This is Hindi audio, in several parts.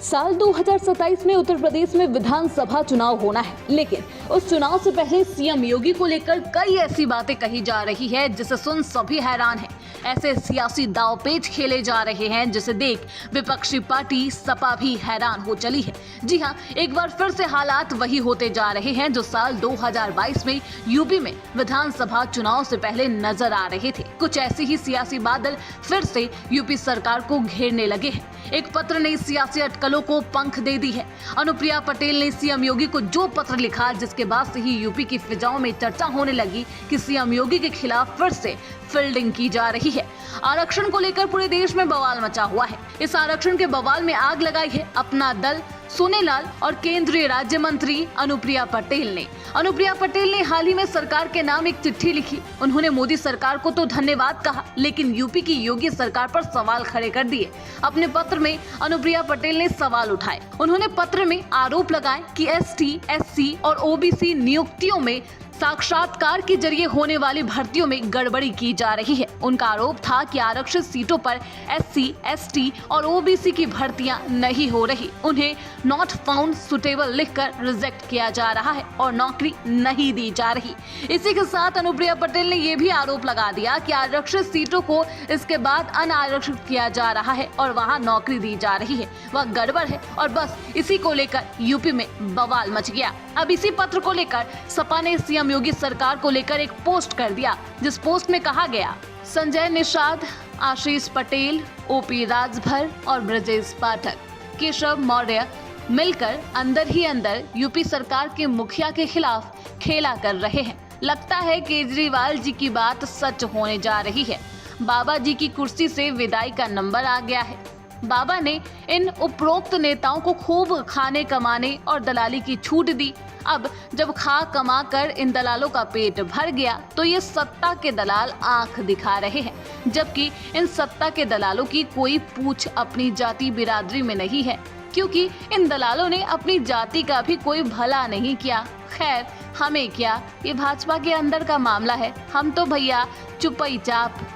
साल 2027 में उत्तर प्रदेश में विधानसभा चुनाव होना है, लेकिन उस चुनाव से पहले सीएम योगी को लेकर कई ऐसी बातें कही जा रही है जिसे सुन सभी हैरान हैं। ऐसे सियासी दांवपेच खेले जा रहे हैं जिसे देख विपक्षी पार्टी सपा भी हैरान हो चली है। जी हां, एक बार फिर से हालात वही होते जा रहे हैं जो साल 2022 में यूपी में विधानसभा चुनाव से पहले नजर आ रहे थे। कुछ ऐसे ही सियासी बादल फिर से यूपी सरकार को घेरने लगे हैं। एक पत्र ने सियासी अटकलों को पंख दे दी है। अनुप्रिया पटेल ने सीएम योगी को जो पत्र लिखा, जिसके बाद से ही यूपी की फिजाओं में चर्चा होने लगी कि सीएम योगी के खिलाफ फिर से फील्डिंग की जा रही है। आरक्षण को लेकर पूरे देश में बवाल मचा हुआ है। इस आरक्षण के बवाल में आग लगाई है अपना दल, सोनेलाल और केंद्रीय राज्य मंत्री अनुप्रिया पटेल ने। अनुप्रिया पटेल ने हाल ही में सरकार के नाम एक चिट्ठी लिखी। उन्होंने मोदी सरकार को तो धन्यवाद कहा, लेकिन यूपी की योगी सरकार पर सवाल खड़े कर दिए। अपने पत्र में अनुप्रिया पटेल ने सवाल उठाए। उन्होंने पत्र में आरोप लगाए कि एसटी, एससी और ओबीसी नियुक्तियों में साक्षात्कार के जरिए होने वाली भर्तियों में गड़बड़ी की जा रही है। उनका आरोप था कि आरक्षित सीटों पर एससी, एसटी और ओबीसी की भर्तियां नहीं हो रही। उन्हें नॉट फाउंड सुटेबल लिखकर रिजेक्ट किया जा रहा है और नौकरी नहीं दी जा रही। इसी के साथ अनुप्रिया पटेल ने यह भी आरोप लगा दिया कि आरक्षित सीटों को इसके बाद अनारक्षित किया जा रहा है और वहां नौकरी दी जा रही है। वह गड़बड़ है और बस इसी को लेकर यूपी में बवाल मच गया। अब इसी पत्र को लेकर सपा ने सीएम योगी सरकार को लेकर एक पोस्ट कर दिया, जिस पोस्ट में कहा गया, संजय निषाद, आशीष पटेल, ओपी राजभर और ब्रजेश पाठक, केशव मौर्य मिलकर अंदर ही अंदर यूपी सरकार के मुखिया के खिलाफ खेला कर रहे हैं। लगता है केजरीवाल जी की बात सच होने जा रही है। बाबा जी की कुर्सी से विदाई का नंबर आ गया है। बाबा ने इन उपरोक्त नेताओं को खूब खाने कमाने और दलाली की छूट दी। अब जब खा कमा कर इन दलालों का पेट भर गया तो ये सत्ता के दलाल आंख दिखा रहे हैं, जबकि इन सत्ता के दलालों की कोई पूछ अपनी जाति बिरादरी में नहीं है, क्योंकि इन दलालों ने अपनी जाति का भी कोई भला नहीं किया। खैर, हमें क्या, ये भाजपा के अंदर का मामला है, हम तो भैया चुपई चाप।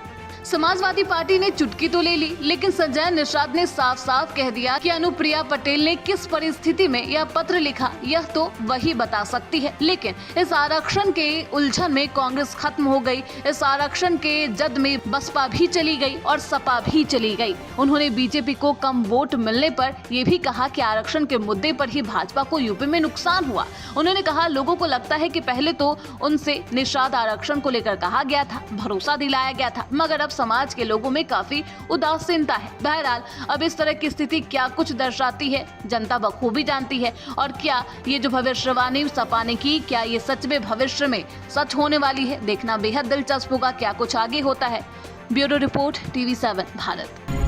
समाजवादी पार्टी ने चुटकी तो ले ली, लेकिन संजय निषाद ने साफ साफ कह दिया कि अनुप्रिया पटेल ने किस परिस्थिति में यह पत्र लिखा, यह तो वही बता सकती है। लेकिन इस आरक्षण के उलझन में कांग्रेस खत्म हो गई। इस आरक्षण के जद में बसपा भी चली गई और सपा भी चली गई। उन्होंने बीजेपी को कम वोट मिलने पर यह भी कहा कि आरक्षण के मुद्दे पर ही भाजपा को यूपी में नुकसान हुआ। उन्होंने कहा, लोगों को लगता है कि पहले तो उनसे निषाद आरक्षण को लेकर कहा गया था, भरोसा दिलाया गया था, मगर अब समाज के लोगों में काफी उदासीनता है। बहरहाल, अब इस तरह की स्थिति क्या कुछ दर्शाती है, जनता बखूबी जानती है। और क्या ये जो भविष्यवाणी सपा ने की, क्या ये सच में भविष्य में सच होने वाली है, देखना बेहद दिलचस्प होगा। क्या कुछ आगे होता है। Bureau report, TV7 Bharat.